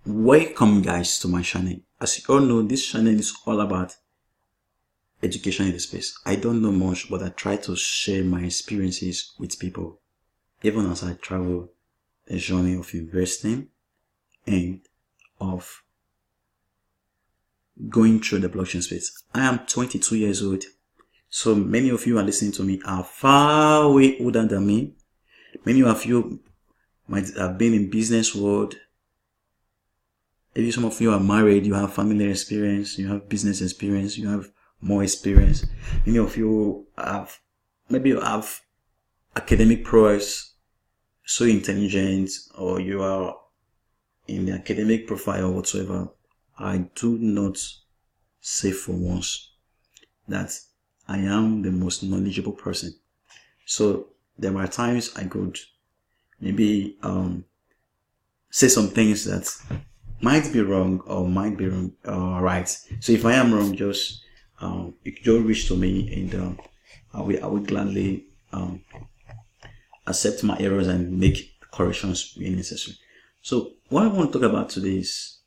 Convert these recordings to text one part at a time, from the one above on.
Welcome guys to my channel. As you all know, this channel is all about education in the space. I don't know much, but I try to share my experiences with people, even as I travel the journey of investing and of going through the blockchain space. I am 22 years old, so many of you are listening to me are far way older than me. Many of you might have been in business world. Maybe some of you are married, you have family experience, you have business experience, you have more experience. Many of you have, maybe you have academic prowess, so intelligent, or you are in the academic profile or whatsoever. I do not say for once that I am the most knowledgeable person. So there are times I could maybe say some things that might be wrong or might be wrong, right. So if I am wrong, just you can just reach to me, and I will gladly accept my errors and make corrections when necessary. So what I want to talk about today is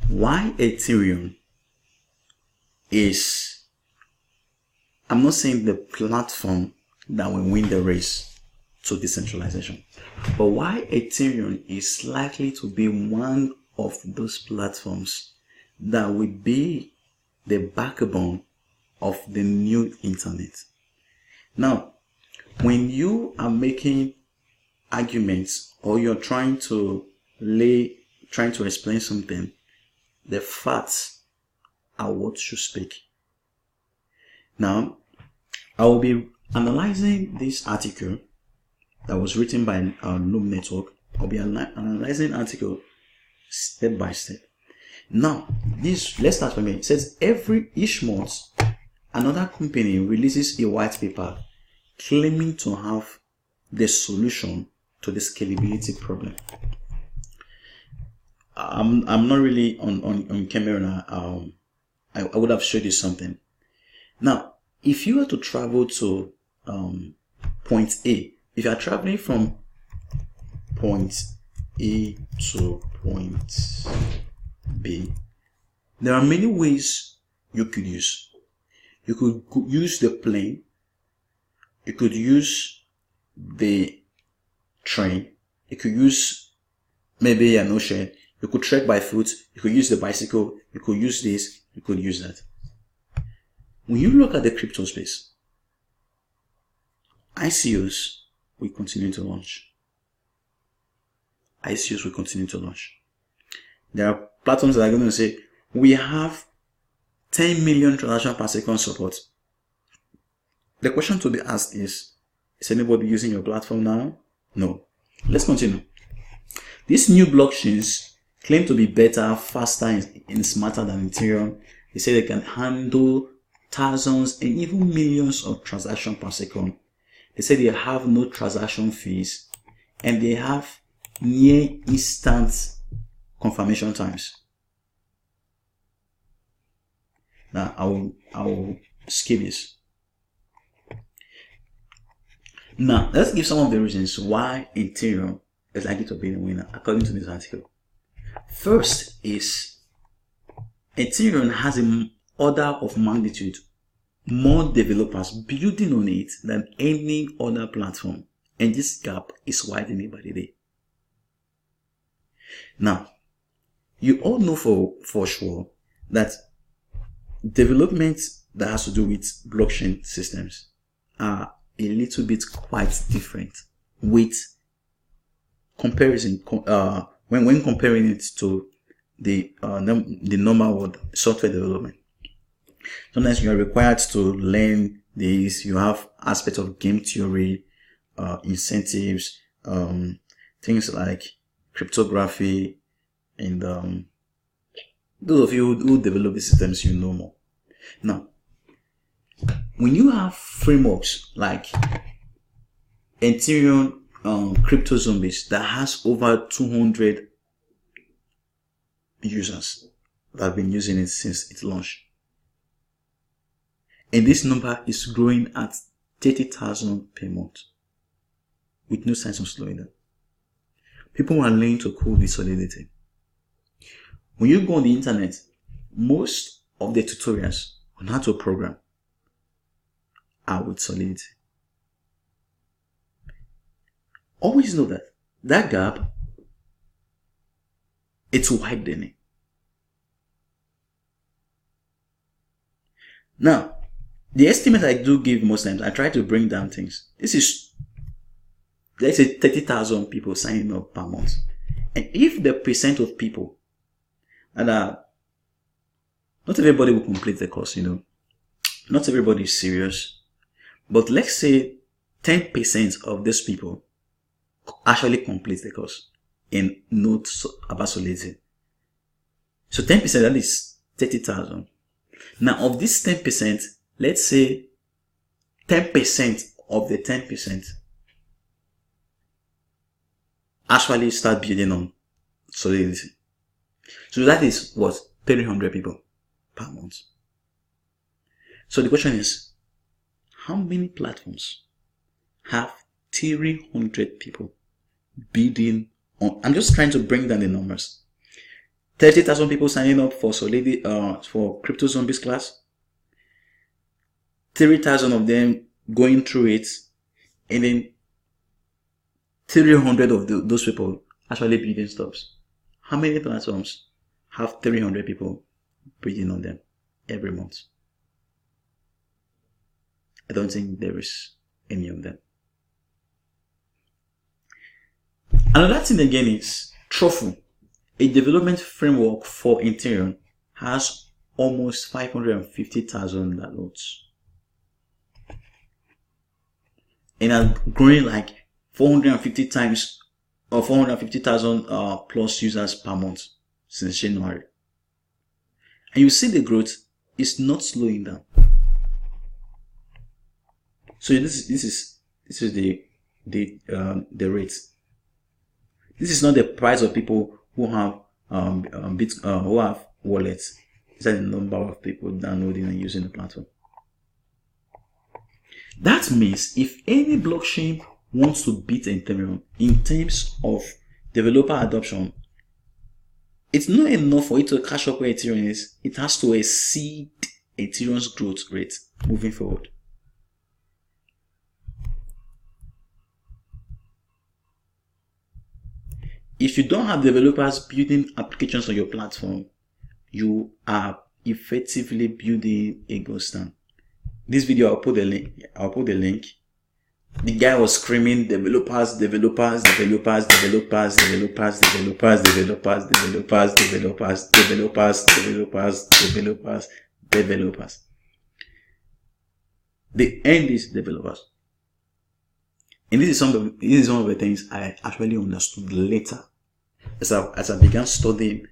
why Ethereum is, I'm not saying the platform that will win the race to decentralization, but why Ethereum is likely to be one of those platforms that will be the backbone of the new internet. Now, when you are making arguments or you're trying to explain something, the facts are what you speak. Now, I will be analyzing this article that was written by Loom Network. I'll be analyzing the article step by step. Now, let's start from it. It says each month, another company releases a white paper claiming to have the solution to the scalability problem. I'm not really on camera now. I would have showed you something. Now, if you were to travel to point A, if you are traveling from point A to point B, there are many ways you could use. You could use the plane, you could use the train, you could use maybe an ocean, you could trek by foot, you could use the bicycle, you could use this, you could use that. When you look at the crypto space, ICOs will continue to launch. ICOs will continue to launch. There are platforms that are going to say, we have 10 million transactions per second support. The question to be asked is anybody using your platform now? No. Let's continue. These new blockchains claim to be better, faster, and smarter than Ethereum. They say they can handle thousands and even millions of transactions per second. They say they have no transaction fees, and they have near instant confirmation times. Now I will skip this. Now let's give some of the reasons why Ethereum is likely to be the winner according to this article. First is Ethereum has an order of magnitude more developers building on it than any other platform, and this gap is widening by the day. Now, you all know for sure that development that has to do with blockchain systems are a little bit quite different with comparison when comparing it to the normal world software development. Sometimes you are required to learn this. You have aspects of game theory, incentives, things like cryptography, and those of you who develop these systems, you know more. Now, when you have frameworks like Ethereum Crypto Zombies that has over 200 users that have been using it since its launch, and this number is growing at 30,000 per month with no signs of slowing down. People are learning to code with Solidity. When you go on the internet, most of the tutorials on how to program are with Solidity. Always know that gap, it's widening. Now, the estimate I do give most times, I try to bring down things. This is, let's say 30,000 people signing up per month. And if the percent of people, and not everybody will complete the course, not everybody is serious, but let's say 10% of these people actually complete the course and note about Solidity. So 10%, that is 30,000. Now, of this 10%, let's say 10% of the 10% actually start building on Solidity. So that is what? 300 people per month. So the question is, how many platforms have 300 people bidding on? I'm just trying to bring down the numbers. 30,000 people signing up for Solidity, for Crypto Zombies class. 3,000 of them going through it, and then 300 of those people actually bidding stops. How many platforms have 300 people bidding on them every month? I don't think there is any of them. Another thing again is Truffle, a development framework for Ethereum, has almost 550,000 downloads. And are growing like 450 times or 450,000 plus users per month since January. And you see the growth is not slowing down. So this is the rate. This is not the price of people who have who have wallets. These are the number of people downloading and using the platform. That means if any blockchain wants to beat Ethereum in terms of developer adoption, it's not enough for it to catch up where Ethereum is. It has to exceed Ethereum's growth rate moving forward. If you don't have developers building applications on your platform, you are effectively building a ghost town. This video, I'll put the link. The guy was screaming, developers. The end is developers. And this is one of the things I actually understood later as I began studying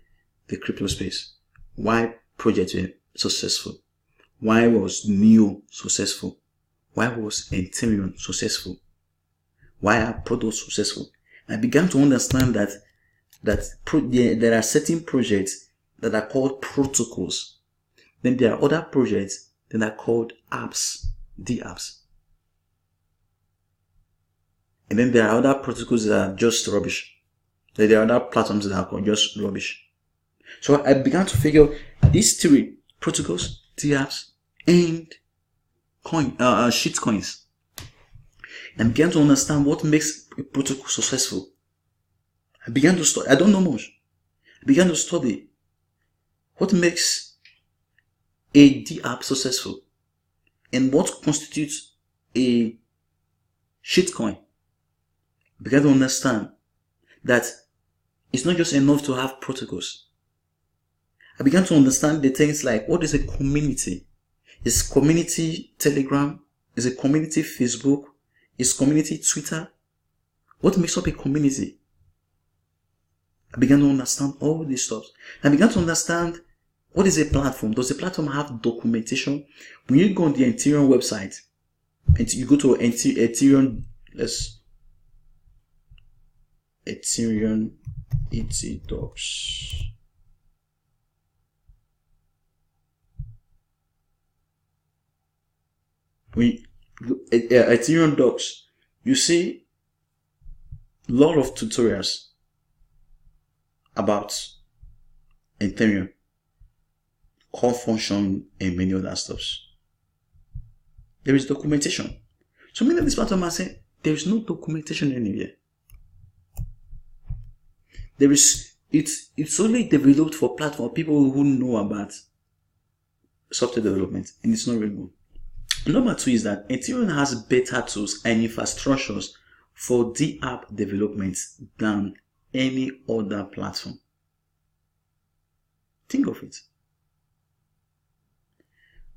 the crypto space. Why projects were successful? Why was Neo successful? Why was Ethereum successful? Why are products successful? I began to understand that there are certain projects that are called protocols. Then there are other projects that are called apps, apps. And then there are other protocols that are just rubbish. Then there are other platforms that are called just rubbish. So I began to figure these three protocols, apps, and shit coins. And began to understand what makes a protocol successful. I began to study. I don't know much. I began to study what makes a app successful and what constitutes a shitcoin. I began to understand that it's not just enough to have protocols. I began to understand the things like, what is a community? Is community Telegram? Is a community Facebook? Is community Twitter? What makes up a community? I began to understand all these stuff. I began to understand, what is a platform? Does a platform have documentation? When you go on the Ethereum website, and you go to Ethereum, Ethereum ET docs. When Ethereum docs, you see a lot of tutorials about Ethereum, core function, and many other stuffs. There is documentation. So many of these platforms are saying there is no documentation anywhere. It's only developed for platform people who know about software development, and it's not really good. Number 2 is that Ethereum has better tools and infrastructures for DApp development than any other platform. Think of it.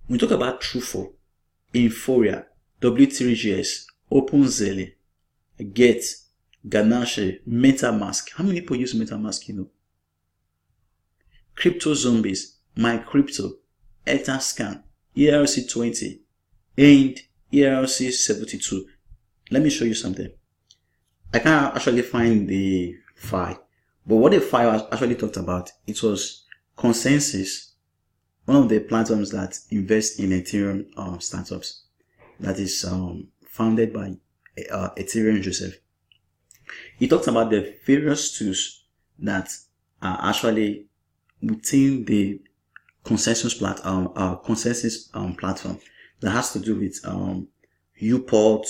When we talk about Trufo, Euphoria, W3GS, OpenZelle, Get, Ganache, MetaMask. How many people use MetaMask, Crypto Zombies, MyCrypto, Etherscan, ERC20, and ERC72. Let me show you something. I can't actually find the file, but what the file actually talked about, it was Consensus, one of the platforms that invest in Ethereum startups, that is founded by Ethereum Joseph. He talks about the various tools that are actually within the Consensus platform that has to do with Uport,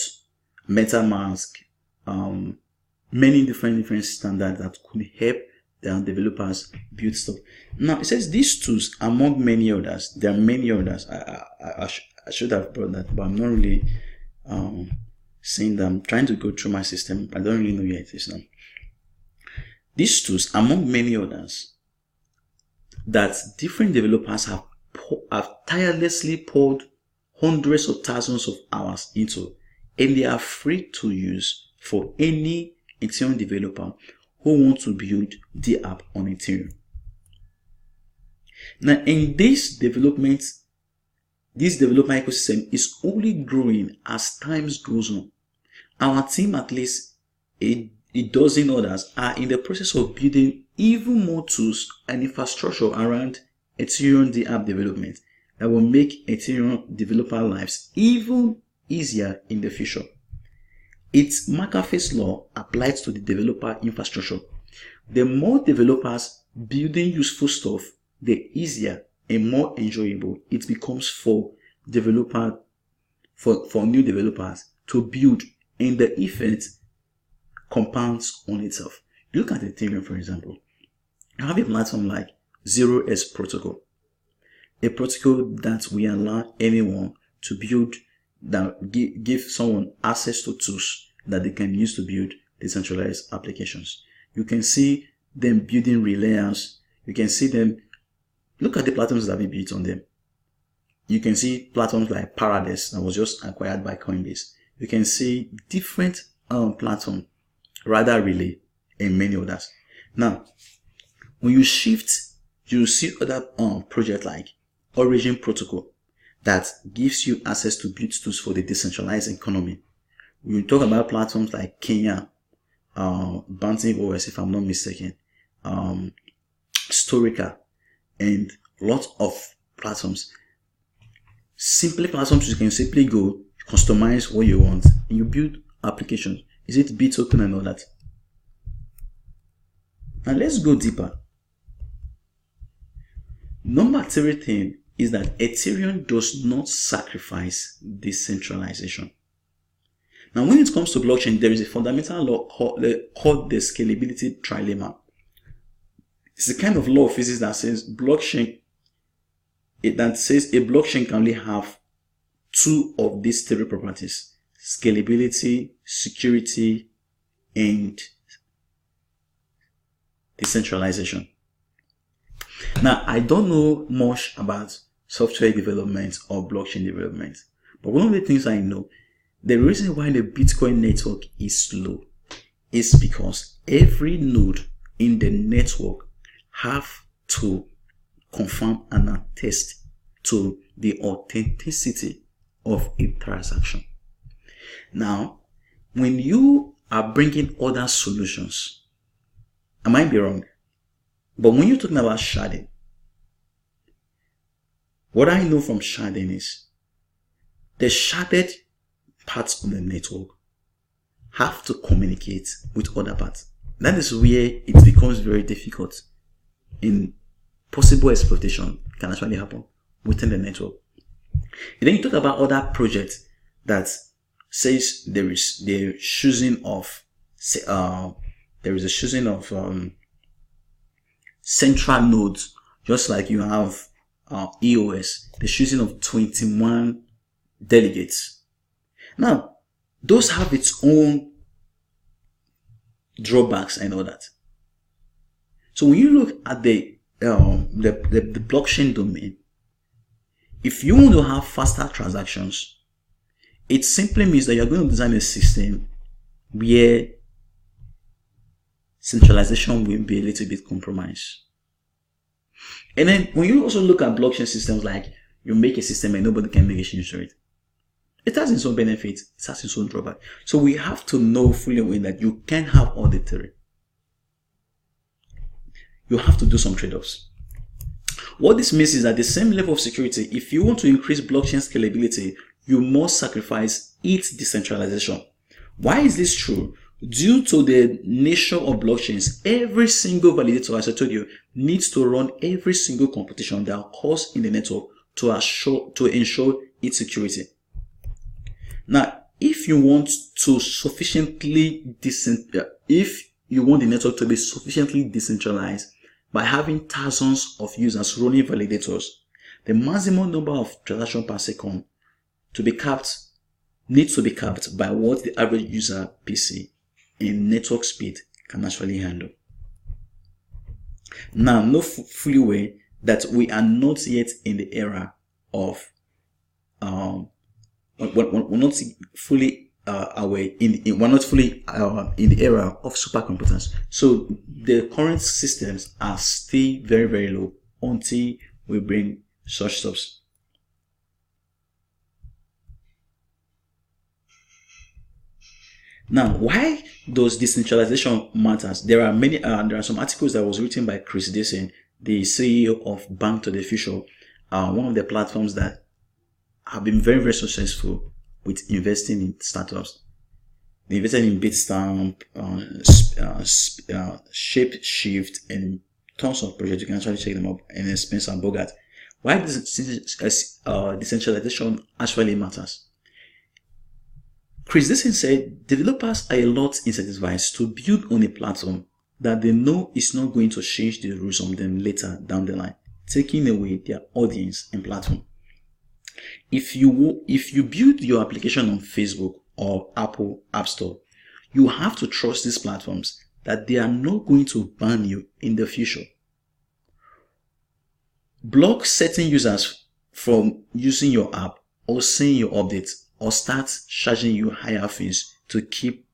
MetaMask, many different standards that could help the developers build stuff. Now it says these tools, among many others, there are many others. I should have brought that, but I'm not really saying that. I'm trying to go through my system. I don't really know where it is now. These tools, among many others, that different developers have tirelessly poured hundreds of thousands of hours into, and they are free to use for any Ethereum developer who wants to build the app on Ethereum. Now, in this development ecosystem is only growing as time goes on. Our team, at least a dozen others, are in the process of building even more tools and infrastructure around Ethereum the app development that will make Ethereum developer lives even easier in the future. Its McAfee's law applies to the developer infrastructure. The more developers building useful stuff, the easier and more enjoyable it becomes for new developers to build, and the effect compounds on itself. Look at Ethereum, for example. You have a platform like 0S protocol, a protocol that will allow anyone to build, that give someone access to tools that they can use to build decentralized applications. You can see them building relayers. You can see them. Look at the platforms that we built on them. You can see platforms like Paradise that was just acquired by Coinbase. You can see different platforms, Radar Relay, and many others. Now, when you shift, you see other projects like Origin Protocol that gives you access to build tools for the decentralized economy. We talk about platforms like Kenya, Bouncing OS, if I'm not mistaken, Storica, and lots of platforms. Simply platforms you can simply go, customize what you want, and you build applications. Is it BitToken and all that? Now let's go deeper. Number 3 thing is that Ethereum does not sacrifice decentralization. Now, when it comes to blockchain, there is a fundamental law called the scalability trilemma. It's a kind of law of physics that says a blockchain can only have 2 of these 3 properties: scalability, security, and decentralization. Now, I don't know much about software development or blockchain development, but one of the things I know, the reason why the Bitcoin network is slow is because every node in the network have to confirm and attest to the authenticity of a transaction. Now, when you are bringing other solutions, I might be wrong, but when you're talking about sharding, what I know from sharding is the sharded parts of the network have to communicate with other parts. That is where it becomes very difficult in possible exploitation can actually happen within the network. And then you talk about other projects that says there is a choosing of central nodes, just like you have EOS, the choosing of 21 delegates. Now, those have its own drawbacks and all that. So when you look at the blockchain domain, if you want to have faster transactions, it simply means that you're going to design a system where centralization will be a little bit compromised. And then when you also look at blockchain systems, like you make a system and nobody can make a change to it, it has its own benefits, it has its own drawback. So we have to know fully aware that you can't have all the theory. You have to do some trade-offs. What this means is that the same level of security, if you want to increase blockchain scalability, you must sacrifice its decentralization. Why is this true? Due to the nature of blockchains, every single validator, as I told you, needs to run every single computation that occurs in the network to ensure its security. Now, if you want the network to be sufficiently decentralized by having thousands of users running validators, the maximum number of transactions per second needs to be capped by what the average user PC in network speed can actually handle. Now, know fully well that we are not yet in the era of we're not fully in the era of supercomputers. So the current systems are still very, very low until we bring such stuff. Now, why does decentralization matters? There are some articles that was written by Chris Dixon, the CEO of Bank to the Future, one of the platforms that have been very, very successful with investing in startups. They invested in Bitstamp, Shapeshift, and tons of projects. You can actually check them up. And then Spencer Bogart. Why does decentralization actually matters? Chris Dixon said developers are a lot incentivized to build on a platform that they know is not going to change the rules on them later down the line, taking away their audience and platform. If you build your application on Facebook or Apple App Store, you have to trust these platforms that they are not going to ban you in the future. Block certain users from using your app or seeing your updates, or start charging you higher fees to keep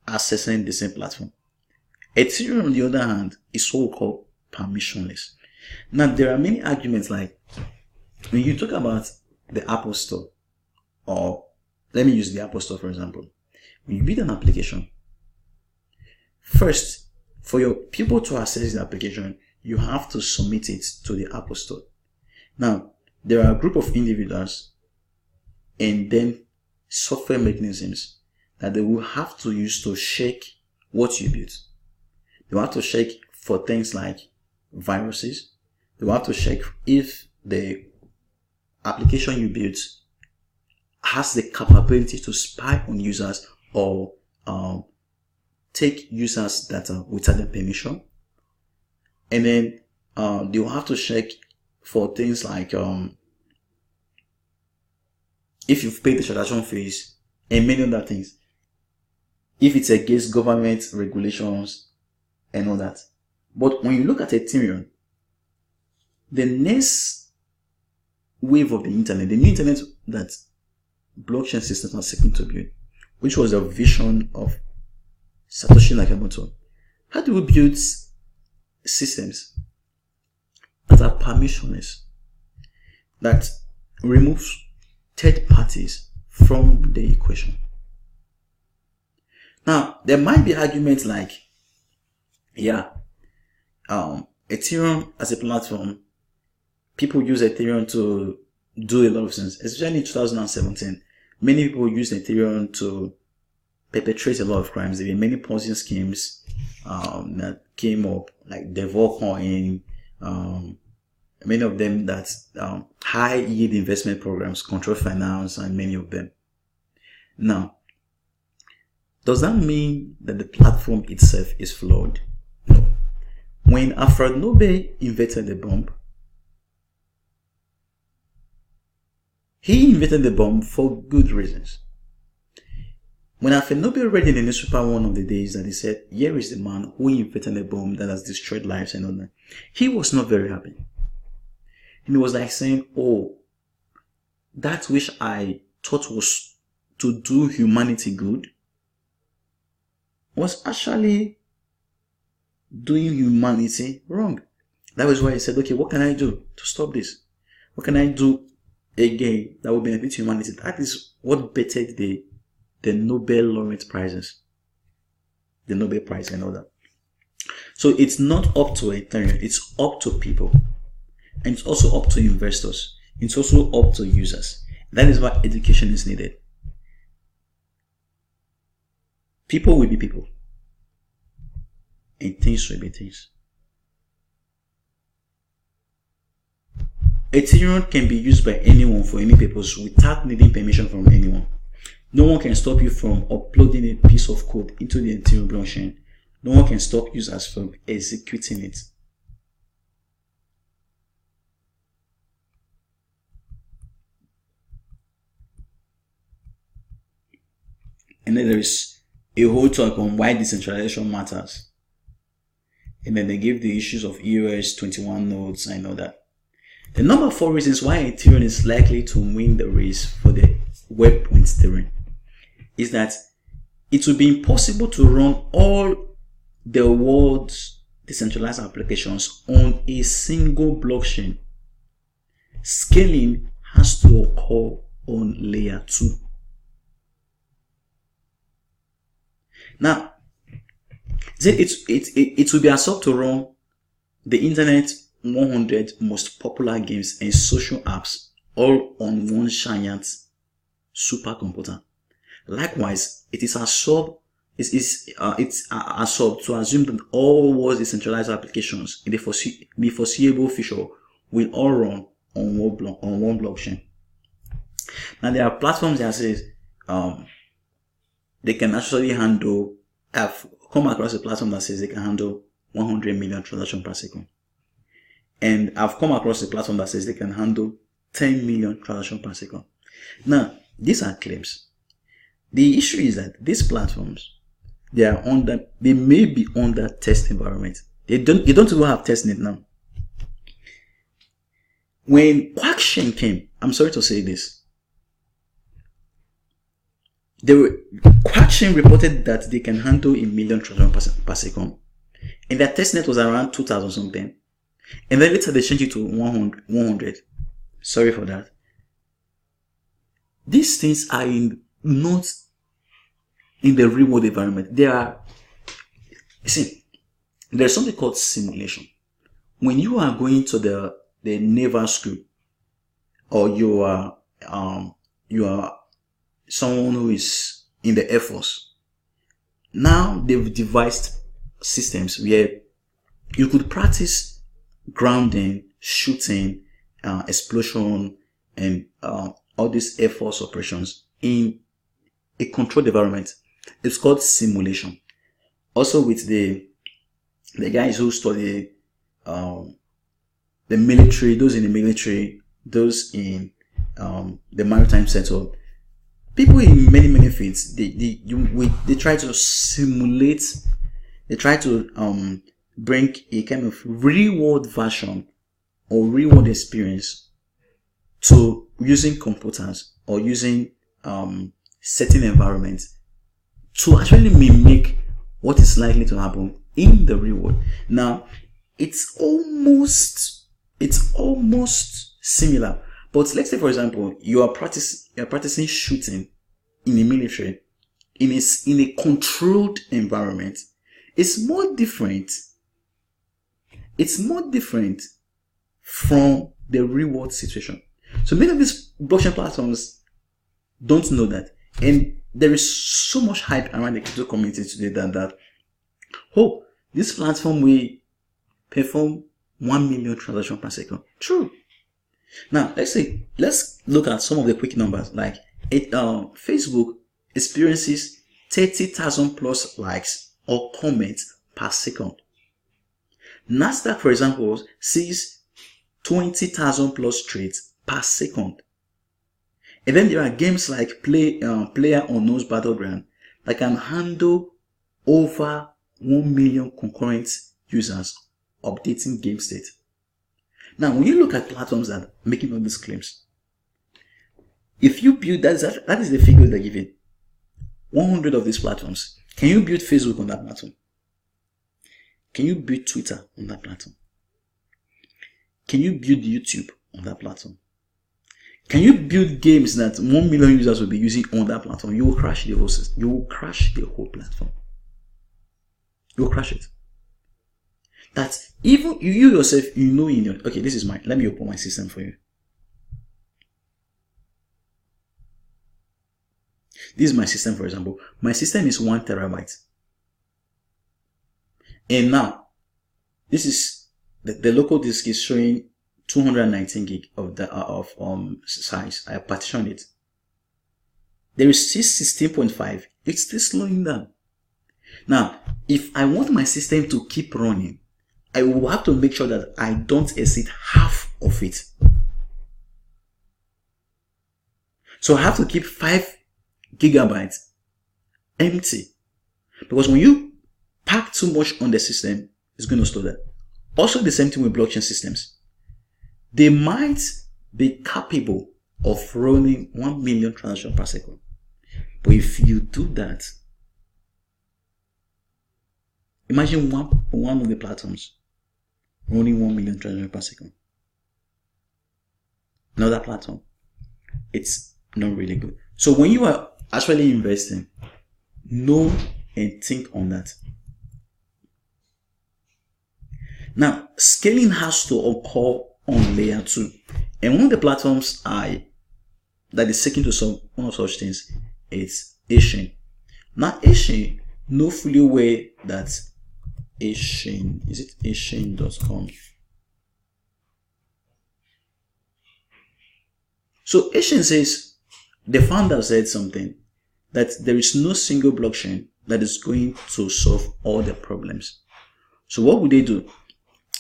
accessing the same platform. Ethereum, on the other hand, is so-called permissionless. Now, there are many arguments, like when you talk about the Apple Store, or let me use the Apple Store for example. When you build an application, first, for your people to access the application, you have to submit it to the Apple Store. Now, there are a group of individuals and then software mechanisms that they will have to use to check what you built. They will have to check for things like viruses. They will have to check if the application you built has the capability to spy on users or take users' data without their permission. And then they will have to check for things like if you've paid the transaction fees and many other things, if it's against government regulations and all that. But when you look at Ethereum, the next wave of the internet, the new internet that blockchain systems are seeking to build, which was the vision of Satoshi Nakamoto. How do we build systems that are permissionless, that removes third parties from the equation? Now, there might be arguments like, Ethereum as a platform, people use Ethereum to do a lot of things, especially in 2017. Many people use Ethereum to perpetrate a lot of crimes. There were many Ponzi schemes that came up, like Devolcoin, many of them that high yield investment programs, control finance, and many of them. Now, does that mean that the platform itself is flawed? No. When Alfred Nobel invented the bomb, he invented the bomb for good reasons. When Alfred Nobel read in the newspaper one of the days that he said, here is the man who invented a bomb that has destroyed lives and all that, he was not very happy. And he was like saying, oh, that which I thought was to do humanity good was actually doing humanity wrong. That was why he said, okay, what can I do to stop this? What can I do again that will benefit humanity? That is what bettered the Nobel laureate prizes, the Nobel Prize and all that. So it's not up to Ethereum, it's up to people. And it's also up to investors. It's also up to users. That is why education is needed. People will be people. And things will be things. Ethereum can be used by anyone for any purpose without needing permission from anyone. No one can stop you from uploading a piece of code into the Ethereum blockchain. No one can stop users from executing it. And then there is a whole talk on why decentralization matters. And then they give the issues of EOS 21 nodes and all that. The number 4 reasons why Ethereum is likely to win the race for the Web.0 theorem is that it will be impossible to run all the world's decentralized applications on a single blockchain. Scaling has to occur on layer 2. Now, it will be absurd to run the internet 100 most popular games and social apps all on one giant supercomputer. Likewise, it is absurd to assume that all world's decentralized applications in the foreseeable future will all run on one blockchain. Now, there are platforms that says they can actually handle. I've come across a platform that says they can handle 100 million transactions per second. And I've come across a platform that says they can handle 10 million transactions per second. Now, these are claims. The issue is that these platforms, they may be under test environment. You don't even have testnet now. When Quackchain came, I'm sorry to say this, Quackchain reported that they can handle 1 million transactions per second. And their testnet was around 2000 something. And then later they changed it to 100. Sorry for that. These things are not in the real world environment. There's something called simulation. When you are going to the naval school, or you are someone who is in the Air Force, now they've devised systems where you could practice grounding, shooting, explosion, and all these Air Force operations in a controlled environment. It's called simulation. Also, with the guys who study the military, those in the military, those in the maritime sector, people in many fields, they try to simulate. They try to bring a kind of real world version or real world experience to using computers or using certain environments to actually mimic what is likely to happen in the real world. Now, it's almost similar. But let's say, for example, you are practicing shooting in the military in a controlled environment. It's more different. It's more different from the real world situation. So many of these blockchain platforms don't know that. And there is so much hype around the crypto community today that this platform will perform 1 million transactions per second. True. Now, let's look at some of the quick numbers. Like Facebook experiences 30,000 plus likes or comments per second. Nasdaq, for example, sees 20,000 plus trades per second. And then there are games like PlayerUnknown's Battleground that can handle over 1 million concurrent users updating game state. Now, when you look at platforms that are making all these claims, if you build that is the figure they're giving. 100 of these platforms. Can you build Facebook on that platform? Can you build Twitter on that platform? Can you build YouTube on that platform? Can you build games that 1 million users will be using on that platform? You will crash the whole system. You will crash the whole platform. You will crash it. That even you yourself, you know in your, okay, this is mine. Let me open my system for you. This is my system, for example. My system is 1 terabyte. And now, this is the local disk is showing 219 gig of the size. I partitioned it. There is still 16.5. It's still slowing down. Now, if I want my system to keep running, I will have to make sure that I don't exceed half of it. So I have to keep 5 gigabytes empty, because when you pack too much on the system, it's going to slow down. Also, the same thing with blockchain systems. They might be capable of running 1 million transactions per second, but if you do that, imagine one of the platforms running 1 million transactions per second. Another platform, it's not really good. So when you are actually investing, know and think on that. Now, scaling has to occur on layer 2. And one of the platforms that is seeking to solve one of such things is Achain. Now, Achain know fully well that Achain, is it Achain.com? So Achain says, the founder said something, that there is no single blockchain that is going to solve all the problems. So what would they do?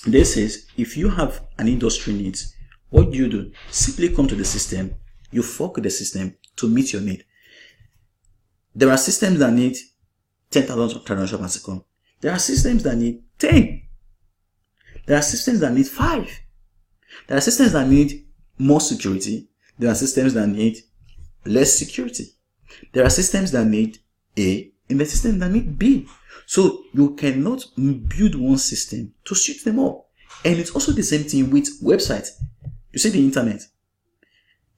They says, if you have an industry needs, what you do? Simply come to the system, you fork the system to meet your need. There are systems that need 10,000 transactions per second. There are systems that need 10. There are systems that need 5. There are systems that need more security. There are systems that need less security. There are systems that need A and the systems that need B. So you cannot build one system to suit them all. And it's also the same thing with websites. You see the internet.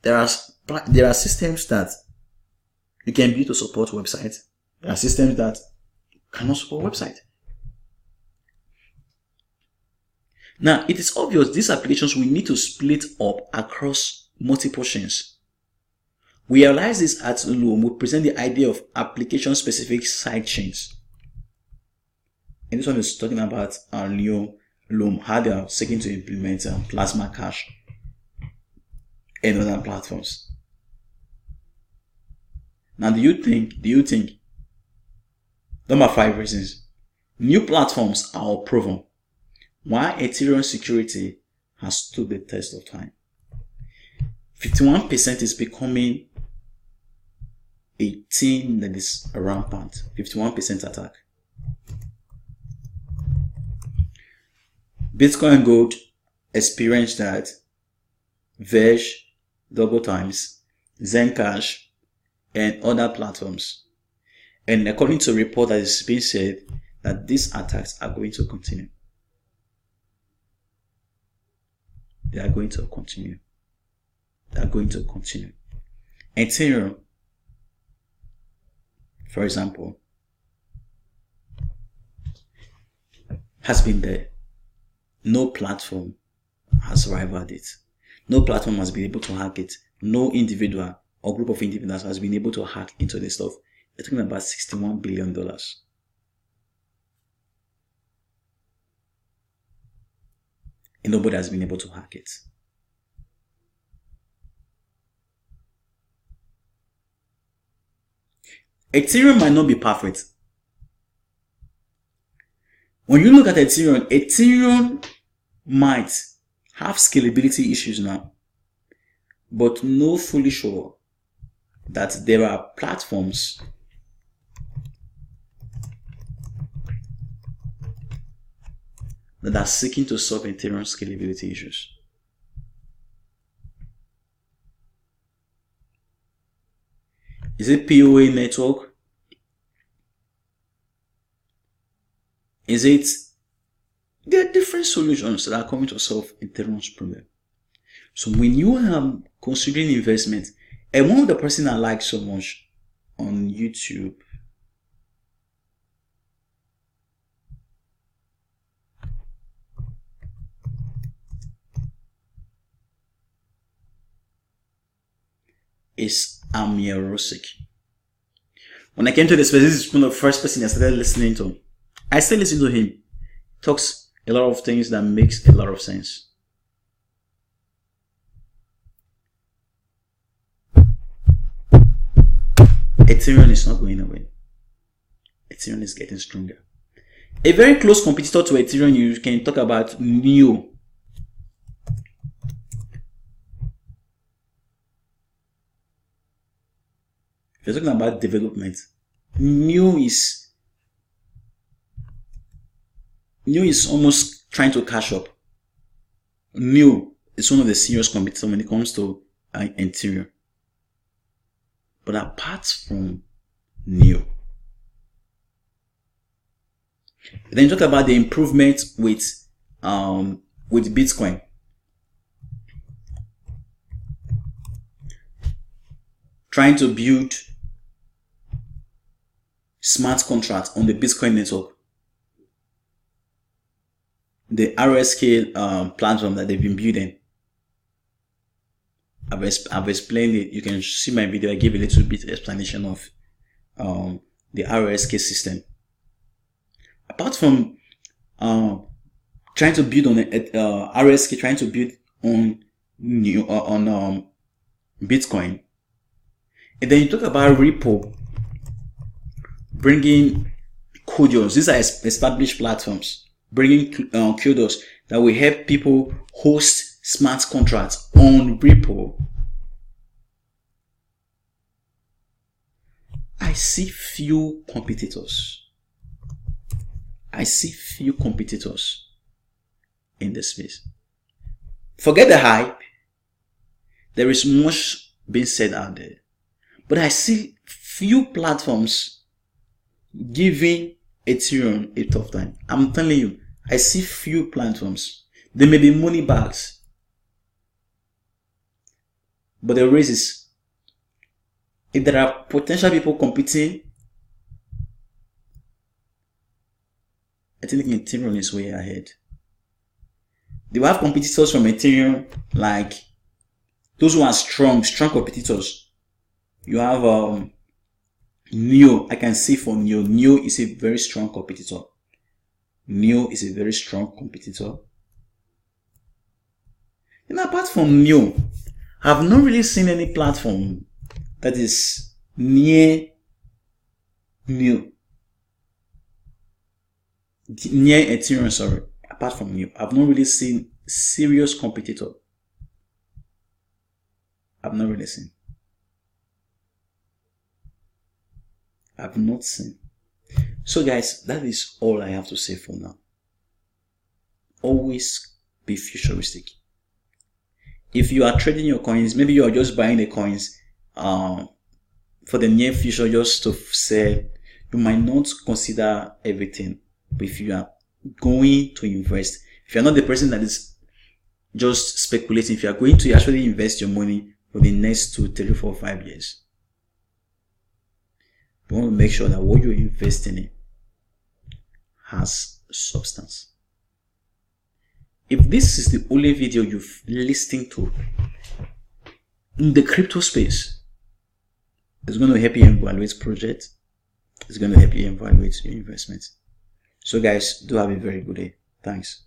There are systems that you can build to support websites. There are systems that cannot support websites. Now, it is obvious these applications we need to split up across multiple chains. We realize this at Loom. We present the idea of application-specific side chains. And this one is talking about our new Loom, how they are seeking to implement Plasma Cash and other platforms. Now, do you think, number 5 reasons, new platforms are proven, why Ethereum security has stood the test of time. 51% is becoming a thing that is rampant. 51% attack. Bitcoin and Gold experienced that. Verge, Double Times, Zencash, and other platforms. And according to a report that is being said, that these attacks are going to continue. They are going to continue. They are going to continue. Ethereum, for example, has been there. No platform has rivaled it. No platform has been able to hack it. No individual or group of individuals has been able to hack into this stuff. We're talking about $61 billion. and nobody has been able to hack it. Ethereum might not be perfect. When you look at Ethereum might have scalability issues now, but no fully sure that there are platforms that are seeking to solve Ethereum scalability issues. Is it POA network? Is it? There are different solutions that are coming to solve Ethereum's problem. So when you are considering investment, and one of the person I like so much on YouTube is Amir Rosic. When I came to this space, this is one of the first person I started listening to. I still listen to him. He talks a lot of things that makes a lot of sense. Ethereum is not going away. Ethereum is getting stronger. A very close competitor to Ethereum, you can talk about NEO. If you're talking about development, NEO is almost trying to catch up. NEO is one of the serious competitors when it comes to Ethereum. But apart from NEO, then talk about the improvement with Bitcoin. Trying to build smart contracts on the Bitcoin network. The RSK platform that they've been building. I've explained it. You can see my video. I gave a little bit explanation of the RSK system. Apart from trying to build on RSK, trying to build on Bitcoin, and then you talk about Ripple bringing kudos. These are established platforms bringing kudos that will help people host smart contracts on Ripple. I see few competitors. I see few competitors in this space. Forget the hype. There is much being said out there. But I see few platforms giving Ethereum a tough time. I'm telling you, I see few platforms. They may be money bags. But the race is, if there are potential people competing, I think Ethereum is way ahead. They will have competitors from Ethereum, like those who are strong competitors. You have NEO. I can see for NEO. NEO is a very strong competitor. NEO is a very strong competitor. And apart from NEO, I've not really seen any platform that is near Ethereum, sorry. Apart from NEO, I've not really seen serious competitor. I've not really seen. I've not seen. So guys, that is all I have to say for now. Always be futuristic. If you are trading your coins, maybe you are just buying the coins for the near future just to sell, you might not consider everything. But if you are going to invest, if you're not the person that is just speculating, if you are going to actually invest your money for the next 2, 3, 4, 5 years, you want to make sure that what you're investing in has substance. If this is the only video you've listened to in the crypto space, it's going to help you evaluate projects. It's going to help you evaluate your investments. So guys, do have a very good day. Thanks.